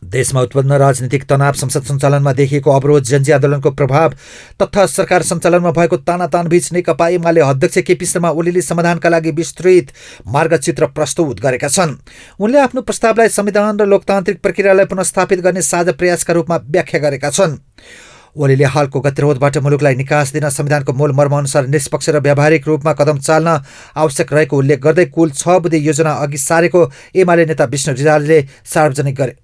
देशमा उत्पन्न राजनीतिक तनाव, संसद सञ्चालनमा देखिएको अवरोध, जनजी आन्दोलनको प्रभाव तथा सरकार सञ्चालनमा भएको तानातानबीच नेकपा एमाले अध्यक्ष केपी शर्मा ओलीले समाधानका लागि विस्तृत मार्गचित्र प्रस्तुत गरेका छन्। उनले आफ्नो प्रस्तावलाई संविधान र लोकतान्त्रिक प्रक्रियालाई पुनर्स्थापित गर्ने साझा प्रयासका रूपमा व्याख्या गरेका छन्। ओलीले हालको गतिरोधबाट मुलुकलाई निकास दिन संविधानको मूल मर्मअनुसार निष्पक्ष र व्यावहारिक रूपमा कदम चाल्न आवश्यक रहेको उल्लेख गर्दै कुल 6 बुँदे योजना अघि सारेको एमाले नेता विष्णु रिजालले सार्वजनिक गरे।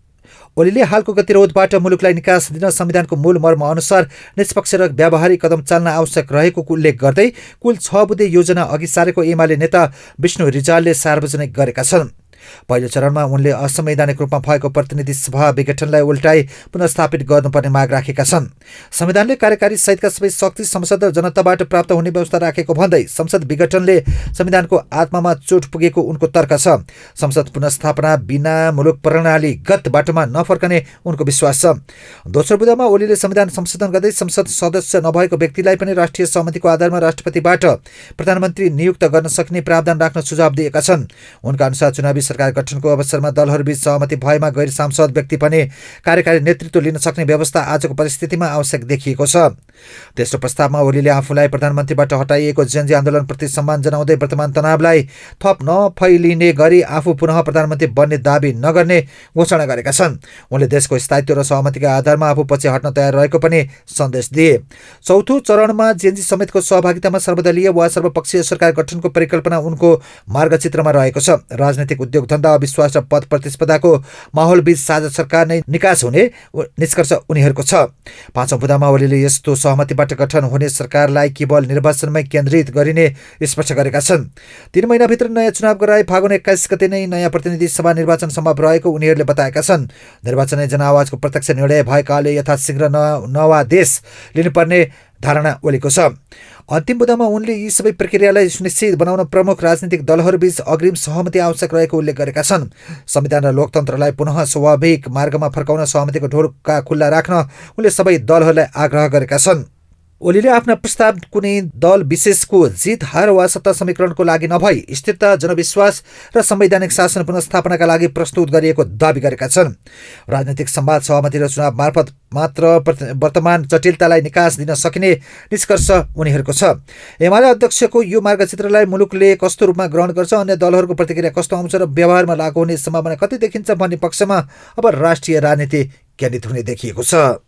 ओलीले हालको गतिरोधबाट मुलुकलाई निकास दिन संविधानको मूल मर्म अनुसार निष्पक्ष र व्यावहारिक कदम चाल्न आवश्यक रहेको उल्लेख गर्दै कुल 6 बुँदे योजना अघि सारेको एमाले नेता विष्णु रिजालले सार्वजनिक गरेका छन्। पहिलो चरणमा उनले असंवैधानिक रूपमा भएको प्रतिनिधि सभा विघटनलाई उल्टाई पुनर्स्थापित गर्नुपर्ने माग राखेका छन्। संविधानले कार्यकारी सहितका सबै शक्ति संसद र जनताबाट प्राप्त हुने व्यवस्था राखेको भन्दै संसद विघटनले संविधानको आत्मामा चोट पुगेको उनको तर्क छ। संसद पुनर्स्थापना बिना मुलुक प्रणालीगत बाटोमा नफर्कने उनको विश्वास छ। दोस्रो बुँदामा ओलीले संविधान संशोधन गर्दै संसद सदस्य नभएको व्यक्तिलाई पनि राष्ट्रिय सहमतिको आधारमा राष्ट्रपतिबाट प्रधानमन्त्री नियुक्त गर्न सक्ने प्रावधान राख्न सुझाव दिएका छन्। उनका अनुसार चुनावी सरकार गठनको अवसरमा दलहरूबीच सहमति भएमा गैर सांसद व्यक्ति पनि कार्यकारी नेतृत्व लिन सक्ने व्यवस्था आजको परिस्थितिमा आवश्यक देखिएको छ। तेस्रो प्रस्तावमा ओलीले आफूलाई प्रधानमन्त्रीबाट हटाइएको जनजी आन्दोलनप्रति सम्मान जनाउँदै वर्तमान तनावलाई थप नफैलिने गरी आफू पुनः प्रधानमन्त्री बन्ने दाबी नगर्ने घोषणा गरेका छन्। उनले देशको स्थायित्व र सहमतिका आधारमा आफू पछि हट्न तयार रहेको पनि सन्देश दिए। चौथो चरणमा जेनजी समेतको सहभागितामा सर्वदलीय वा सर्वपक्षीय सरकार गठनको परिकल्पना उनको मार्गचित्रमा रहेको छ। राजनीतिक उद्योग धन्दा, अविश्वास र पद प्रतिस्पर्धाको माहौलबीच साझा सरकार नै निकास हुने निष्कर्ष उनीहरूको छ। पाँचौं बुँदामा ओलीले यस्तो सहमतिबाट गठन हुने सरकारलाई केवल निर्वाचनमै केन्द्रित गरिने स्पष्ट गरेका छन्। 3 महिनाभित्र नयाँ चुनाव गराए फागुन 21 गते नै नयाँ प्रतिनिधि सभा निर्वाचन सम्भव रहेको उनीहरूले बताएका छन्। निर्वाचन नै जनआवाजको प्रत्यक्ष निर्णय भएकाले यथाशीघ्र नवादेश लिनुपर्ने धारणा ओलीको छ। अन्तिम बुँदामा उनले यी सबै प्रक्रियालाई सुनिश्चित बनाउन प्रमुख राजनीतिक दलहरूबीच अग्रिम सहमति आवश्यक रहेको उल्लेख गरेका छन्। संविधान र लोकतन्त्रलाई पुनः स्वाभाविक मार्गमा फर्काउन सहमतिको ढोका खुल्ला राख्न उनले सबै दलहरूलाई आग्रह गरेका छन्। ओलीले आफ्ना प्रस्ताव कुनै दल विशेषको जित, हार वा सत्ता समीकरणको लागि नभई स्थिरता, जनविश्वास र संवैधानिक शासन पुनर्स्थापनाका लागि प्रस्तुत गरिएको दावी गरेका छन्। राजनीतिक संवाद, सहमति र चुनाव मार्फत मात्र वर्तमान जटिलतालाई निकास दिन सकिने निष्कर्ष उनीहरूको छ। एमाले अध्यक्षको यो मार्गचित्रलाई मुलुकले कस्तो रूपमा ग्रहण गर्छ, अन्य दलहरूको प्रतिक्रिया कस्तो आउँछ र व्यवहारमा लागू हुने सम्भावना कति देखिन्छ भन्ने पक्षमा अब राष्ट्रिय राजनीति केन्द्रित हुने देखिएको छ।